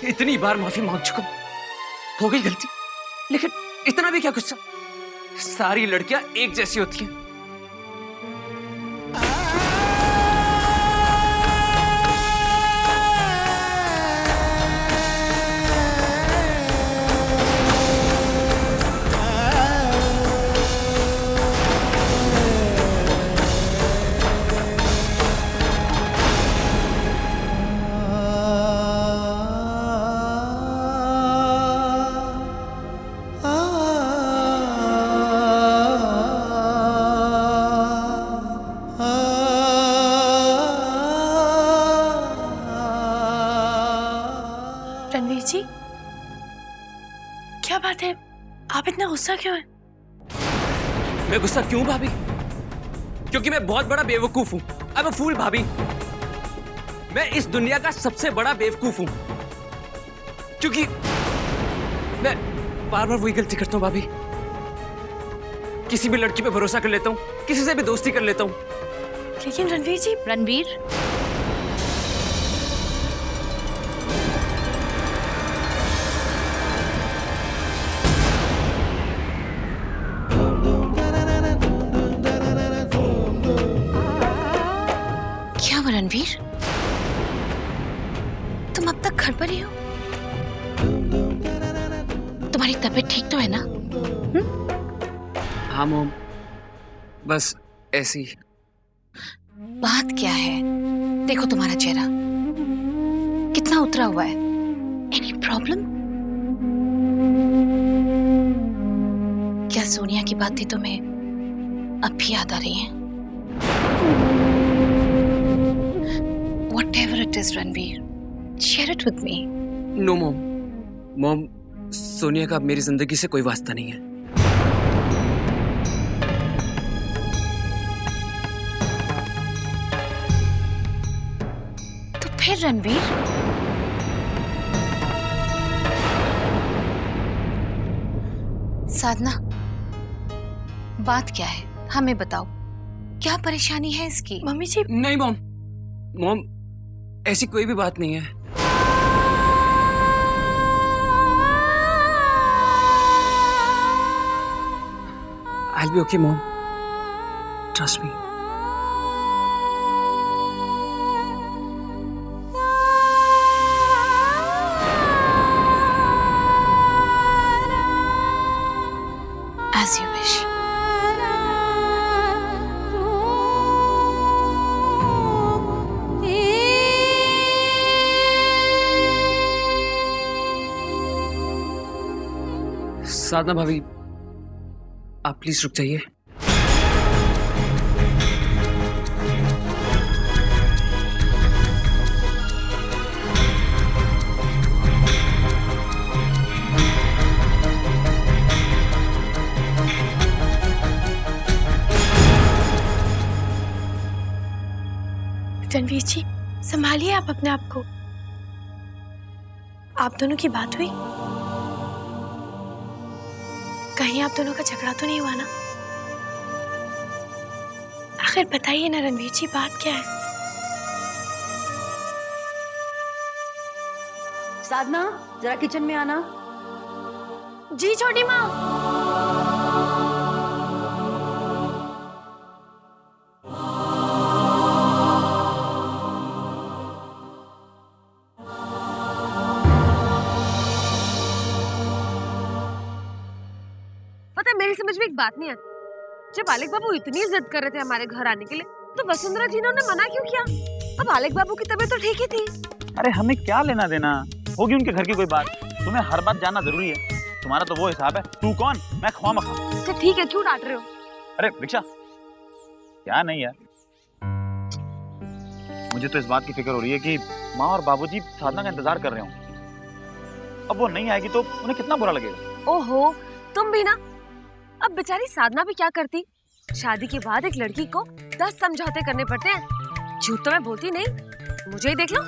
इतनी बार माफी मांग चुका हूं, हो गई गलती, लेकिन इतना भी क्या गुस्सा। सारी लड़कियां एक जैसी होती हैं। रणवीर जी, क्या बात है, आप इतना गुस्सा क्यों हैं? मैं गुस्सा क्यों भाभी? क्योंकि मैं बहुत बड़ा बेवकूफ हूं। आई एम अ फूल भाभी। मैं इस दुनिया का सबसे बड़ा बेवकूफ हूं, क्योंकि मैं बार बार वही गलती करता हूं भाभी। किसी भी लड़की पे भरोसा कर लेता हूं, किसी से भी दोस्ती कर लेता हूं। लेकिन रणवीर जी, रणवीर, क्या हुआ रणवीर? तुम अब तक घर पर ही हो? तुम्हारी तबीयत ठीक तो है ना? हाँ मॉम, बस ऐसी। बात क्या है? देखो तुम्हारा चेहरा कितना उतरा हुआ है। Any problem? क्या सोनिया की बात थी तुम्हें अब भी याद आ रही है? Whatever it is, Ranveer, share it with me. No mom, mom Sonia का अब मेरी जिंदगी से कोई वास्ता नहीं है। तो फिर रणवीर, साधना, बात क्या है? हमें बताओ, क्या परेशानी है इसकी? मम्मी जी, नहीं मॉम, मॉम ऐसी कोई भी बात नहीं है। I'll be okay, mom. Trust me. As you wish. साधना भाभी, आप प्लीज रुक जाइए। रणवीर जी, संभालिए आप अपने आप को। आप दोनों की बात हुई? कहीं आप दोनों का झगड़ा तो नहीं हुआ ना? आखिर बताइए ना रणवीर जी, बात क्या है? साधना, जरा किचन में आना। जी छोटी माँ। मेरी समझ में एक बात नहीं आती। जब आलिक बाबू इतनी जिद कर रहे थे हमारे घर आने के लिए, तो वसुंधरा जी ने मना क्यों किया? अब आलिक बाबू की तबीयत तो ठीक ही थी। अरे हमें क्या लेना देना, होगी उनके घर की कोई बात। तुम्हें हर बात जानना जरूरी है? तुम्हारा तो वो हिसाब है, तू कौन मैं ख्वा मखा। तो ठीक है, क्यों डांट रहे हो? अरे रिक्शा, क्या नहीं यार, मुझे तो इस बात की फिक्र हो रही है कि माँ और बाबूजी साधना का इंतजार कर रहे हों। अब वो नहीं आएगी तो उन्हें कितना बुरा लगेगा। ओहो, तुम भी ना। अब बेचारी साधना भी क्या करती? शादी के बाद एक लड़की को 10 समझौते करने पड़ते हैं। झूठ तो मैं बोलती नहीं, मुझे ही देख लो।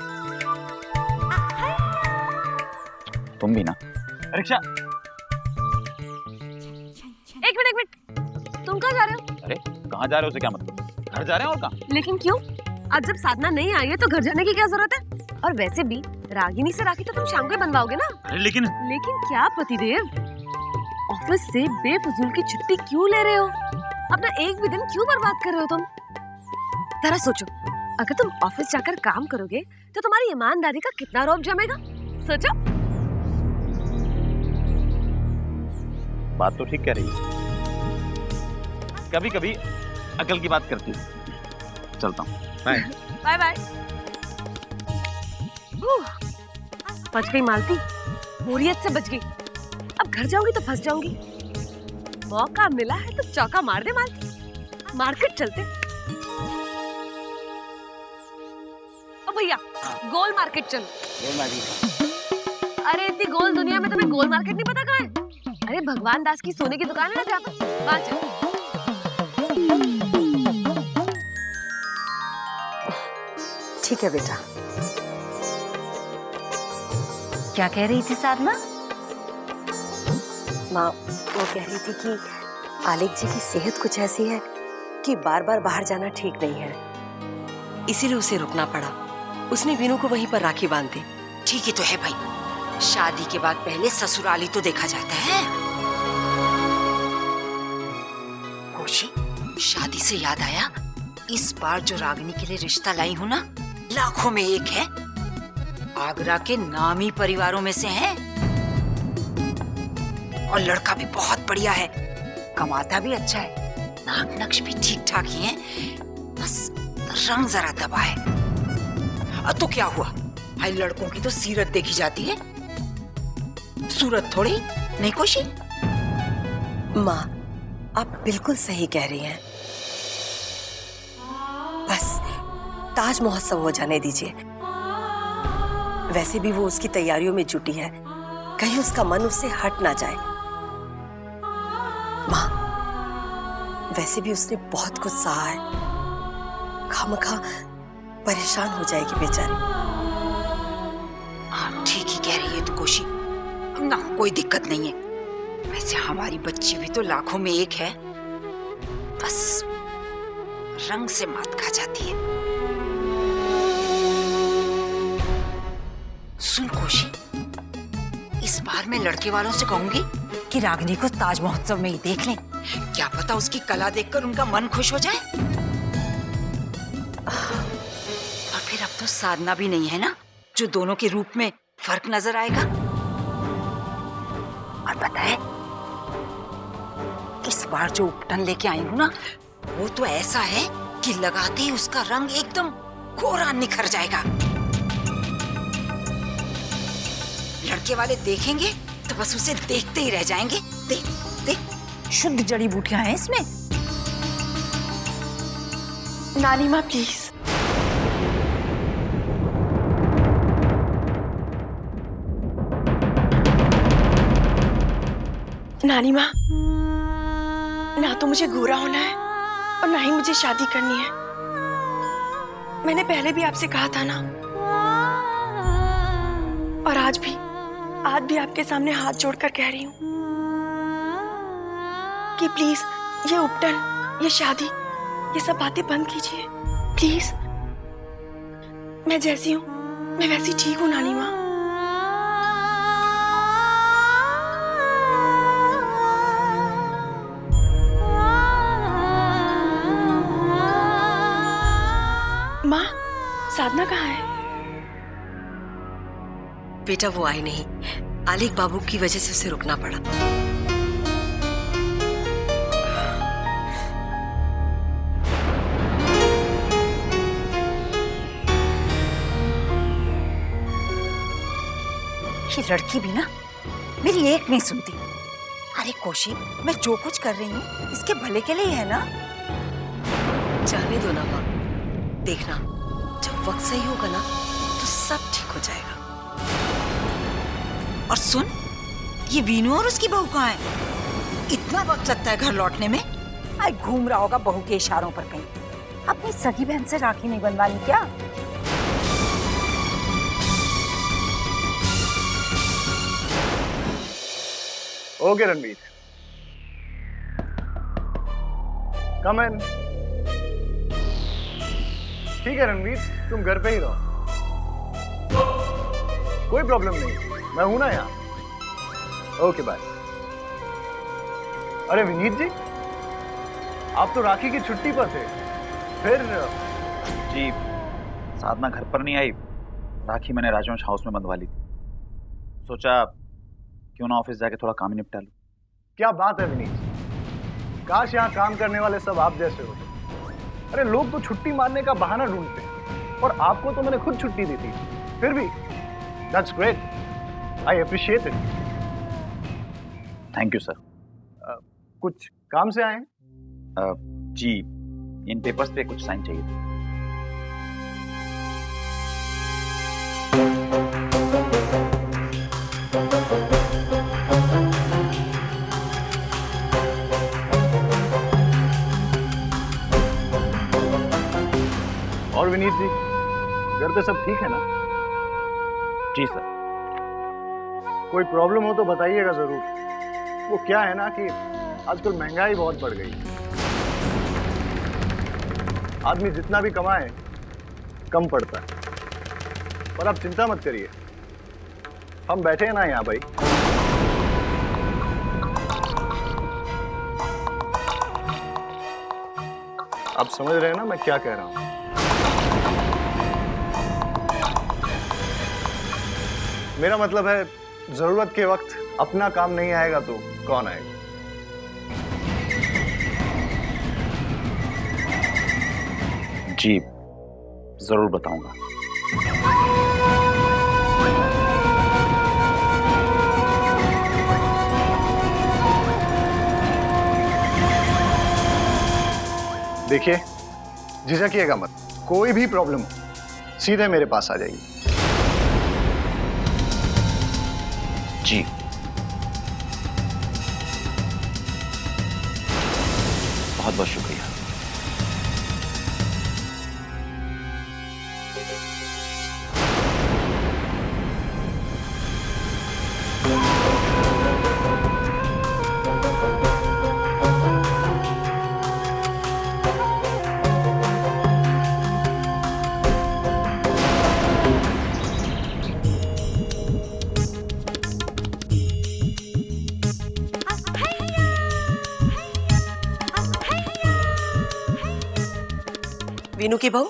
तुम भी ना। रिक्शा, एक मिनट, तुम कहाँ जा रहे हो? अरे कहाँ जा रहे हो उसे क्या मतलब? घर जा रहे हैं और कहाँ? लेकिन क्यों? आज जब साधना नहीं आई है तो घर जाने की क्या जरूरत है? और वैसे भी रागिनी से राखी तो तुम शाम को ही बनवाओगे ना। अरे लेकिन क्या पतिदेव, ऑफिस से बेफजूल की छुट्टी क्यों ले रहे हो? अपना एक भी दिन क्यों बर्बाद कर रहे हो तुम? जरा सोचो, अगर तुम ऑफिस जाकर काम करोगे तो तुम्हारी ईमानदारी का कितना रौब जमेगा। सोचो। बात तो ठीक कह रही है, कभी कभी अकल की बात करती है। चलता हूँ, बाय बाय बाय। बच गई मालती, बोरियत से बच गई। अब घर जाऊंगी तो फंस जाऊंगी। मौका मिला है तो चौका मार दे मालती। मार्केट चलते। ओ भैया, गोल मार्केट चलो। अरे इतनी गोल दुनिया में तुम्हें गोल मार्केट नहीं पता कहाँ है? अरे भगवान दास की सोने की दुकान है ना जहाँ पर, वहाँ चलो। ठीक है बेटा। क्या कह रही थी साधना? माँ वो कह रही थी कि आलेख जी की सेहत कुछ ऐसी है कि बार बार बाहर जाना ठीक नहीं है, इसीलिए उसे रुकना पड़ा। उसने वीनू को वहीं पर राखी बांध दी। ठीक ही तो है भाई, शादी के बाद पहले ससुराली तो देखा जाता है। खुशी, शादी से याद आया, इस बार जो रागिनी के लिए रिश्ता लाई हूं ना, लाखों में एक है। आगरा के नामी परिवारों में से है और लड़का भी बहुत बढ़िया है, कमाता भी अच्छा है, नाक नक्श भी ठीक ठाक ही है, बस रंग जरा दबा है। तो क्या हुआ भाई, लड़कों की तो सीरत देखी जाती है, सूरत थोड़ी। नहीं खुशी? माँ आप बिल्कुल सही कह रही हैं, बस ताज महोत्सव हो जाने दीजिए। वैसे भी वो उसकी तैयारियों में जुटी है, कहीं उसका मन उससे हट ना जाए। माँ वैसे भी उसने बहुत कुछ सहा है, खामखा परेशान हो जाएगी बेचारी। हाँ ठीक ही कह रही है तू खुशी, ना कोई दिक्कत नहीं है। वैसे हमारी बच्ची भी तो लाखों में एक है, बस रंग से मात खा जाती है। सुन खुशी, इस बार मैं लड़के वालों से कहूंगी कि रागिनी को ताज महोत्सव में ही देख लें, क्या पता उसकी कला देखकर उनका मन खुश हो जाए। और फिर अब तो साधना भी नहीं है ना, जो दोनों के रूप में फर्क नजर आएगा। और पता है, इस बार जो उपटन लेके आई हूं ना, वो तो ऐसा है कि लगाते ही उसका रंग एकदम गोरा निखर जाएगा। लड़के वाले देखेंगे तो बस उसे देखते ही रह जाएंगे। देख देख, शुद्ध जड़ी बूटियां हैं इसमें। नानी माँ प्लीज। नानी माँ, ना तो मुझे गोरा होना है और ना ही मुझे शादी करनी है। मैंने पहले भी आपसे कहा था ना, और आज भी आपके सामने हाथ जोड़कर कह रही हूँ कि प्लीज ये उपटन, ये शादी, ये सब बातें बंद कीजिए प्लीज। मैं जैसी हूँ मैं वैसी ठीक हूँ नानी माँ। माँ, साधना कहाँ है? बेटा वो आई नहीं, आलेख बाबू की वजह से उसे रुकना पड़ा। ये लड़की भी ना मेरी एक नहीं सुनती। अरे कोशी, मैं जो कुछ कर रही हूँ इसके भले के लिए है ना। जाने दो ना माँ, देखना जब वक्त सही होगा ना तो सब ठीक हो जाएगा। और सुन, ये वीनू और उसकी बहू कहाँ है? इतना वक्त लगता है घर लौटने में? आई घूम रहा होगा बहू के इशारों पर कहीं। अपनी सगी बहन से राखी नहीं बनवानी क्या? ओके रणवीर, कम इन। ठीक है रणवीर, तुम घर पे ही रहो। कोई प्रॉब्लम नहीं, मैं हूं ना यहाँ। Okay bye. अरे विनीत जी, आप तो राखी की छुट्टी पर थे, फिर? जी, साधना घर पर नहीं आई, राखी मैंने राजवंश हाउस में बंधवा ली थी। सोचा क्यों ना ऑफिस जाके थोड़ा काम ही निपटा लूं। क्या बात है विनीत जी, काश यहाँ काम करने वाले सब आप जैसे होते। अरे लोग तो छुट्टी मारने का बहाना ढूंढते हैं, और आपको तो मैंने खुद छुट्टी दी थी, फिर भी that's great, I appreciate it. Thank you sir. कुछ काम से आए हैं? जी, इन पेपर्स पे कुछ साइन चाहिए थे। और विनीत जी, घर पे सब ठीक है ना? जी सर। कोई प्रॉब्लम हो तो बताइएगा जरूर। वो क्या है ना कि आजकल महंगाई बहुत बढ़ गई है, आदमी जितना भी कमाए कम पड़ता है। पर आप चिंता मत करिए, हम बैठे हैं ना यहाँ भाई। आप समझ रहे हैं ना मैं क्या कह रहा हूं? मेरा मतलब है, जरूरत के वक्त अपना काम नहीं आएगा तो कौन आएगा? जी, जरूर बताऊंगा। देखिए, झिझकिएगा मत, कोई भी प्रॉब्लम हो सीधे मेरे पास आ जाइए। जी, बहुत बहुत शुक्रिया। वीनू की बहू,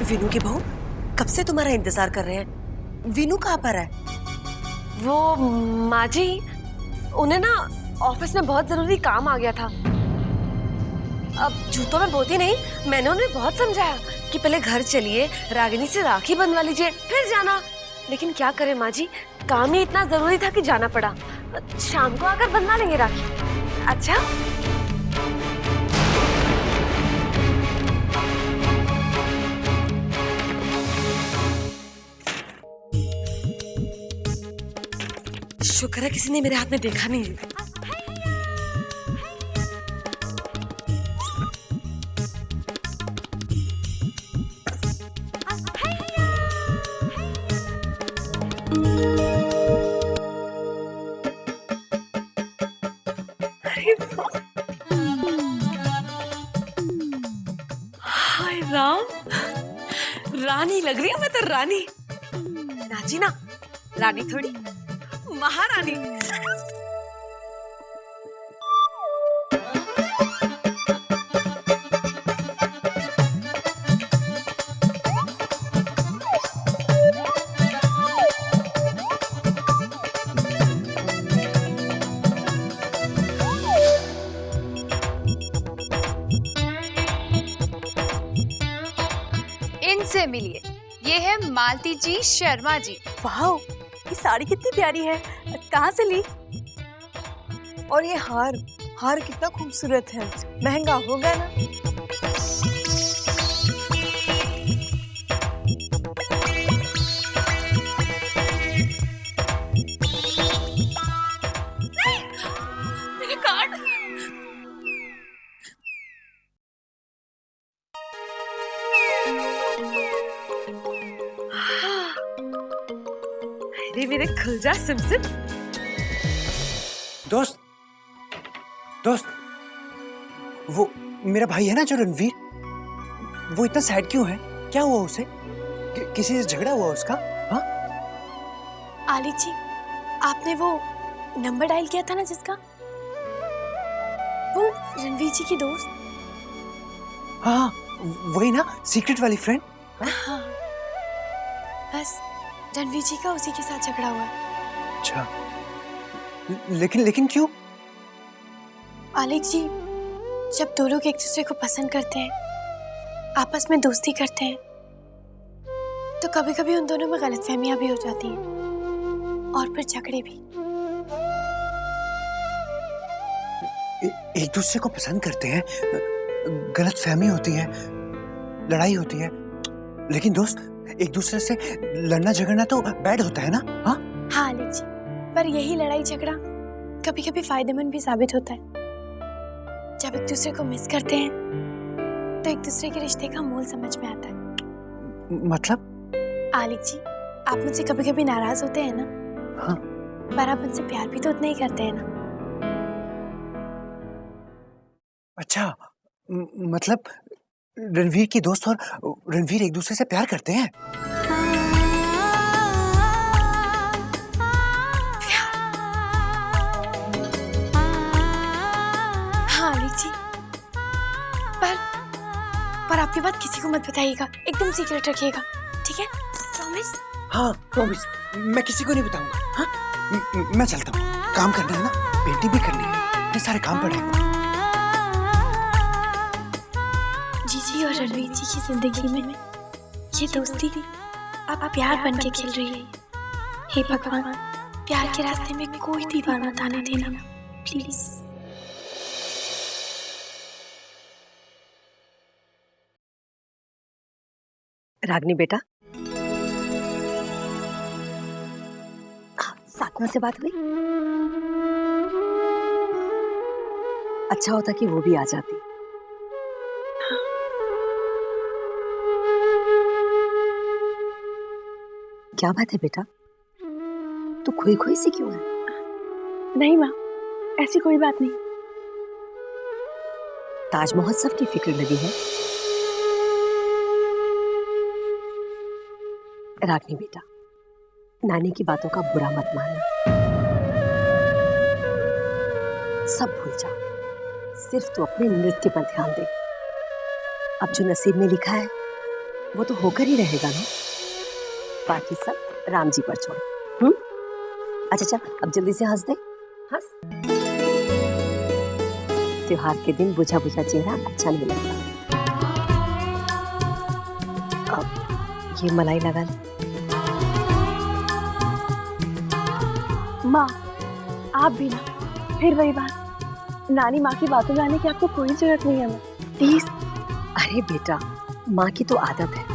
वीनू की बहू, कब से तुम्हारा इंतजार कर रहे हैं। वीनू कहाँ पर है? वो माँ जी, उन्हें ना ऑफिस में बहुत जरूरी काम आ गया था। अब जूतों में बोती नहीं, मैंने उन्हें बहुत समझाया कि पहले घर चलिए, रागिनी से राखी बंधवा लीजिए, फिर जाना। लेकिन क्या करें माँ जी, काम ही इतना जरूरी था कि जाना पड़ा। शाम को आकर बंधवा लेंगे राखी। अच्छा, शुक्र है किसी ने मेरे हाथ में देखा नहीं। हाय राम, रानी लग रही हूँ मैं तो, रानी। नाची ना, रानी थोड़ी, महारानी। इनसे मिलिए, ये है मालती जी शर्मा जी। वाह, ये साड़ी कितनी प्यारी है, कहाँ से ली? और ये हार, हार कितना खूबसूरत है, महंगा होगा ना? मेरे कार्ड। अरे मेरे खुल जा सिमसिम। दोस्त दोस्त, वो मेरा भाई है ना जो रणवीर, वो इतना सैड क्यों है? क्या हुआ उसे? किसी से झगड़ा हुआ उसका? हाँ आलिक जी, आपने वो नंबर डायल किया था ना जिसका, वो रणवीर जी की दोस्त। हाँ वही ना, सीक्रेट वाली फ्रेंड। हाँ बस रणवीर जी का उसी के साथ झगड़ा हुआ है। अच्छा, लेकिन क्यों? आलिक जी, जब दो लोग एक दूसरे को पसंद करते हैं, आपस में दोस्ती करते हैं, तो कभी कभी उन दोनों में गलतफहमियां भी हो जाती हैं और फिर झगड़े भी। एक दूसरे को पसंद करते हैं, गलतफहमी होती है, लड़ाई होती है, लेकिन दोस्त एक दूसरे से लड़ना झगड़ना तो बैड होता है ना? हाँ हाँ आलिक जी, पर यही लड़ाई झगड़ा कभी कभी फायदेमंद भी साबित होता है। जब एक दूसरे को मिस करते हैं तो एक दूसरे के रिश्ते का मोल समझ में आता है। मतलब? आलिक जी, आप मुझसे कभी कभी नाराज होते हैं ना? हाँ। पर आप मुझसे प्यार भी तो उतना ही करते हैं ना? अच्छा, मतलब रणवीर की दोस्त और रणवीर एक दूसरे से प्यार करते हैं? हाँ आलिक जी, पर आपकी बात किसी को मत बताइएगा, एकदम सीक्रेट रखिएगा, ठीक है? प्रॉमिस? हाँ प्रॉमिस, मैं किसी को नहीं बताऊंगा। हाँ मैं चलता हूँ, काम करना है ना, पेंटिंग भी करनी है, इतने सारे काम पड़े हैं। जीजी और रणवीर जी की जिंदगी में ये दोस्ती अब प्यार बन के खिल रही है। हे भगवान, प्यार के रास्ते में कोई दीवार मत आने देना प्लीज। रागनी बेटा, साधना से बात हुई? अच्छा होता कि वो भी आ जाती। क्या बात है बेटा, तू खोई खोई सी क्यों है? नहीं माँ, ऐसी कोई बात नहीं। ताज महोत्सव की फिक्र लगी है? रागनी बेटा, नानी की बातों का बुरा मत मानना, सब भूल जा, सिर्फ तू अपने नृत्य पर ध्यान दे। अब जो नसीब में लिखा है वो तो होकर ही रहेगा ना, बाकी सब राम जी पर छोड़। अच्छा चल, अब जल्दी से हंस दे, हंस। त्योहार के दिन बुझा बुझा चेहरा अच्छा नहीं लगता। अब ये मलाई लगा ले। माँ, आप भी ना, फिर वही बात, नानी माँ की बातों में आने की आपको कोई जरूरत नहीं है माँ, प्लीज। अरे बेटा, माँ की तो आदत है,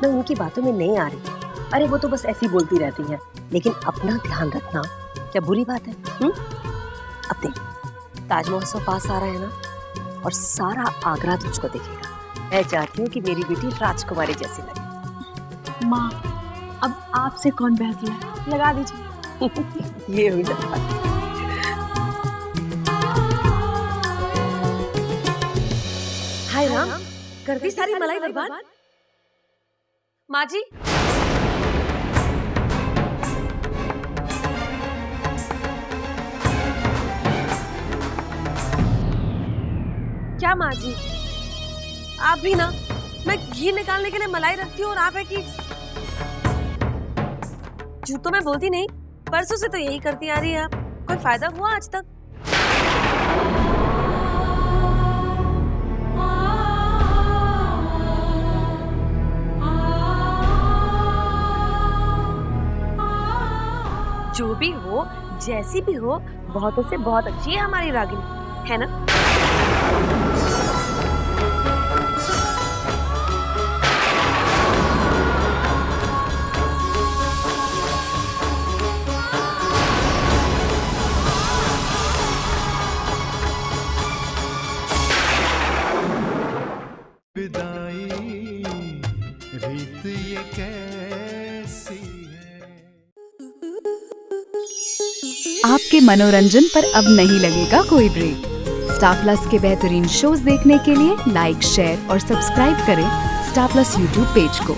मैं उनकी बातों में नहीं आ रही। अरे वो तो बस ऐसी बोलती रहती हैं, लेकिन अपना ध्यान रखना क्या बुरी बात है? अब देख, ताज महोत्सव पास आ रहा है ना, और सारा आगरा तुझको दिखेगा। मैं चाहती हूँ कि मेरी बेटी राजकुमारी जैसी लगे। माँ, अब आपसे कौन बहस है, लगा दीजिए। ये हुई ना बात। हाय राम, कर दी सारी मलाई बर्बाद। माँ जी, क्या माँ जी, आप भी ना, मैं घी निकालने के लिए मलाई रखती हूँ और आप है कि झूठ तो मैं बोलती नहीं, परसों से तो यही करती आ रही है आप। कोई फायदा हुआ आज तक? जो भी हो, जैसी भी हो, बहुतों से बहुत अच्छी है हमारी रागिनी, है ना? रीत ये कैसी है। आपके मनोरंजन पर अब नहीं लगेगा कोई ब्रेक। स्टार प्लस के बेहतरीन शोज देखने के लिए लाइक, शेयर और सब्सक्राइब करें स्टार प्लस यूट्यूब पेज को।